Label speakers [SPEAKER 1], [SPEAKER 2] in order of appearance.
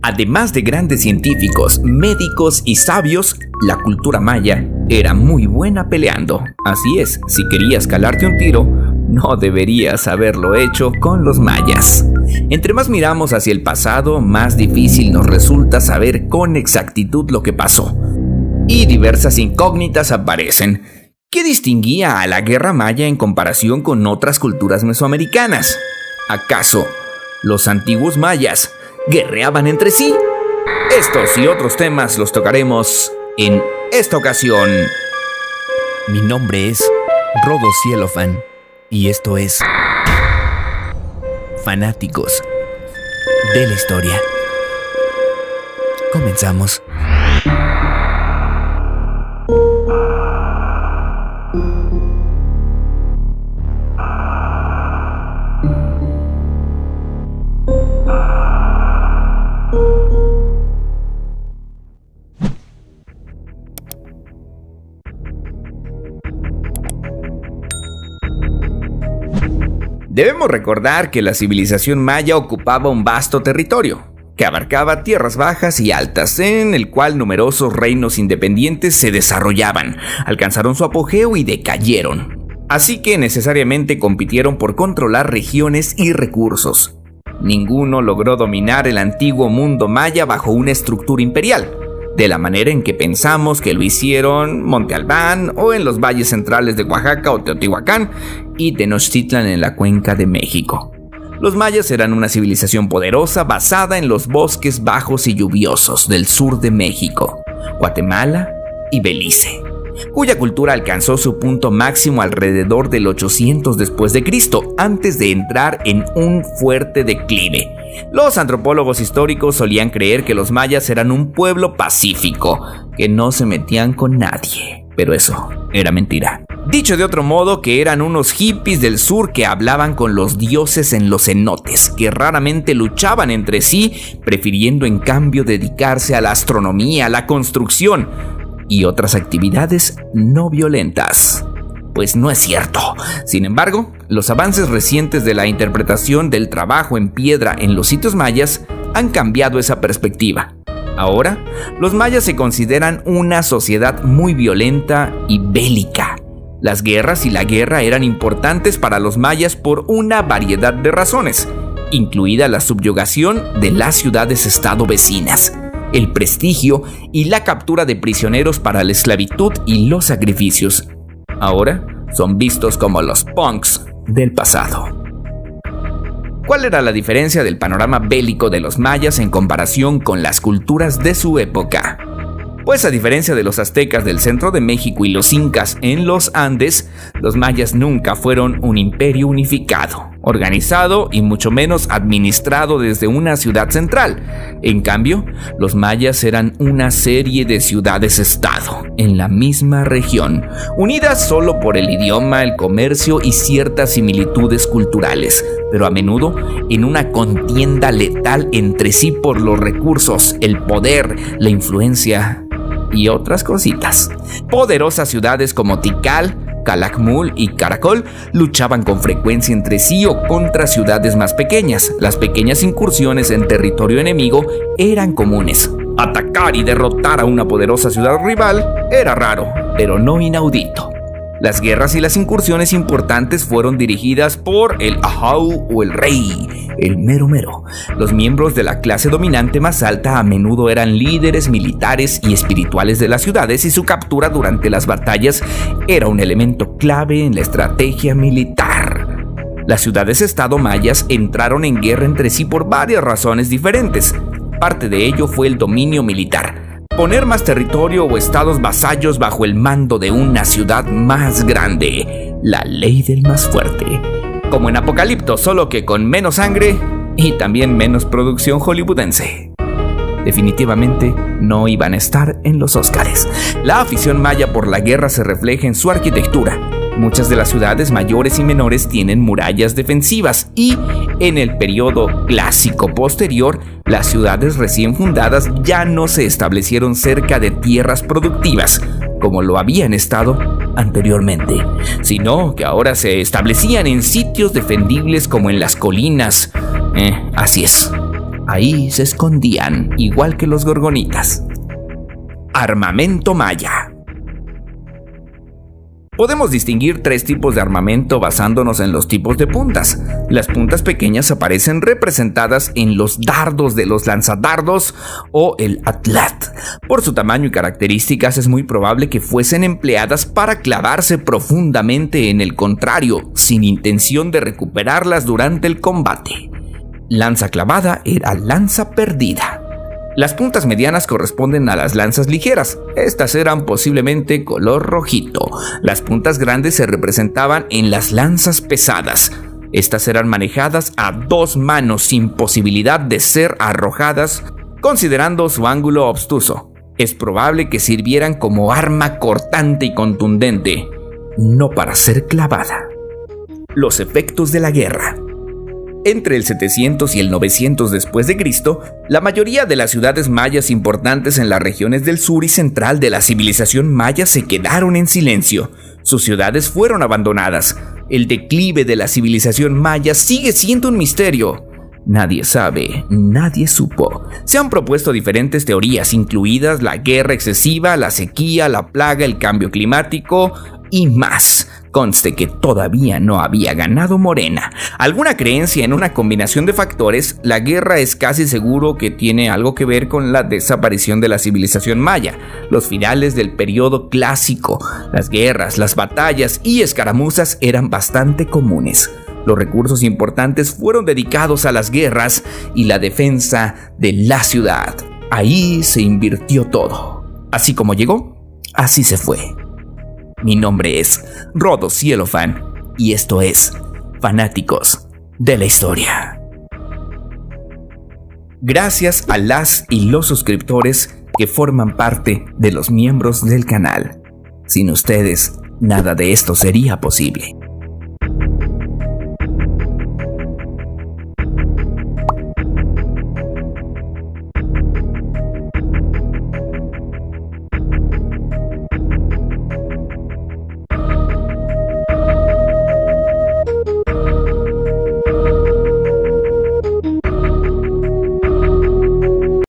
[SPEAKER 1] Además de grandes científicos, médicos y sabios, la cultura maya era muy buena peleando. Así es, si querías calarte un tiro, no deberías haberlo hecho con los mayas. Entre más miramos hacia el pasado, más difícil nos resulta saber con exactitud lo que pasó. Y diversas incógnitas aparecen. ¿Qué distinguía a la guerra maya en comparación con otras culturas mesoamericanas? ¿Acaso los antiguos mayas guerreaban entre sí? Estos y otros temas los tocaremos en esta ocasión.
[SPEAKER 2] Mi nombre es Rodo Cielofan y esto es Fanáticos de la Historia. Comenzamos.
[SPEAKER 1] Debemos recordar que la civilización maya ocupaba un vasto territorio, que abarcaba tierras bajas y altas, en el cual numerosos reinos independientes se desarrollaban, alcanzaron su apogeo y decayeron. Así que necesariamente compitieron por controlar regiones y recursos. Ninguno logró dominar el antiguo mundo maya bajo una estructura imperial, de la manera en que pensamos que lo hicieron Monte Albán o en los valles centrales de Oaxaca o Teotihuacán y Tenochtitlan en la cuenca de México. Los mayas eran una civilización poderosa basada en los bosques bajos y lluviosos del sur de México, Guatemala y Belice, cuya cultura alcanzó su punto máximo alrededor del 800 después de Cristo, antes de entrar en un fuerte declive. Los antropólogos históricos solían creer que los mayas eran un pueblo pacífico, que no se metían con nadie, pero eso era mentira. Dicho de otro modo, que eran unos hippies del sur que hablaban con los dioses en los cenotes, que raramente luchaban entre sí, prefiriendo en cambio dedicarse a la astronomía, a la construcción y otras actividades no violentas. Pues no es cierto. Sin embargo, los avances recientes de la interpretación del trabajo en piedra en los sitios mayas han cambiado esa perspectiva. Ahora, los mayas se consideran una sociedad muy violenta y bélica. Las guerras y la guerra eran importantes para los mayas por una variedad de razones, incluida la subyugación de las ciudades-estado vecinas, el prestigio y la captura de prisioneros para la esclavitud y los sacrificios. Ahora son vistos como los punks del pasado. ¿Cuál era la diferencia del panorama bélico de los mayas en comparación con las culturas de su época? Pues a diferencia de los aztecas del centro de México y los incas en los Andes, los mayas nunca fueron un imperio unificado, organizado y mucho menos administrado desde una ciudad central. En cambio, los mayas eran una serie de ciudades-estado en la misma región, unidas solo por el idioma, el comercio y ciertas similitudes culturales, pero a menudo en una contienda letal entre sí por los recursos, el poder, la influencia y otras cositas. Poderosas ciudades como Tikal, Calakmul y Caracol luchaban con frecuencia entre sí o contra ciudades más pequeñas. Las pequeñas incursiones en territorio enemigo eran comunes. Atacar y derrotar a una poderosa ciudad rival era raro, pero no inaudito. Las guerras y las incursiones importantes fueron dirigidas por el Ahau o el rey, el mero mero. Los miembros de la clase dominante más alta a menudo eran líderes militares y espirituales de las ciudades y su captura durante las batallas era un elemento clave en la estrategia militar. Las ciudades-estado mayas entraron en guerra entre sí por varias razones diferentes. Parte de ello fue el dominio militar. Poner más territorio o estados vasallos bajo el mando de una ciudad más grande. La ley del más fuerte. Como en Apocalipto, solo que con menos sangre y también menos producción hollywoodense. Definitivamente no iban a estar en los Óscares. La afición maya por la guerra se refleja en su arquitectura. Muchas de las ciudades mayores y menores tienen murallas defensivas y, en el periodo clásico posterior, las ciudades recién fundadas ya no se establecieron cerca de tierras productivas, como lo habían estado anteriormente, sino que ahora se establecían en sitios defendibles como en las colinas. Así es. Ahí se escondían, igual que los gorgonitas. Armamento maya. Podemos distinguir tres tipos de armamento basándonos en los tipos de puntas. Las puntas pequeñas aparecen representadas en los dardos de los lanzadardos o el atlat. Por su tamaño y características es muy probable que fuesen empleadas para clavarse profundamente en el contrario, sin intención de recuperarlas durante el combate. Lanza clavada era lanza perdida. Las puntas medianas corresponden a las lanzas ligeras. Estas eran posiblemente color rojito. Las puntas grandes se representaban en las lanzas pesadas. Estas eran manejadas a dos manos sin posibilidad de ser arrojadas, considerando su ángulo obtuso. Es probable que sirvieran como arma cortante y contundente, no para ser clavada. Los efectos de la guerra. Entre el 700 y el 900 después de Cristo, la mayoría de las ciudades mayas importantes en las regiones del sur y central de la civilización maya se quedaron en silencio. Sus ciudades fueron abandonadas. El declive de la civilización maya sigue siendo un misterio. Nadie sabe, nadie supo. Se han propuesto diferentes teorías, incluidas la guerra excesiva, la sequía, la plaga, el cambio climático y más. Conste que todavía no había ganado Morena. Alguna creencia en una combinación de factores, la guerra es casi seguro que tiene algo que ver con la desaparición de la civilización maya, los finales del periodo clásico. Las guerras, las batallas y escaramuzas eran bastante comunes. Los recursos importantes fueron dedicados a las guerras y la defensa de la ciudad. Ahí se invirtió todo. Así como llegó, así se fue. Mi nombre es Rodo Cielofan y esto es Fanáticos de la Historia. Gracias a las y los suscriptores que forman parte de los miembros del canal. Sin ustedes, nada de esto sería posible.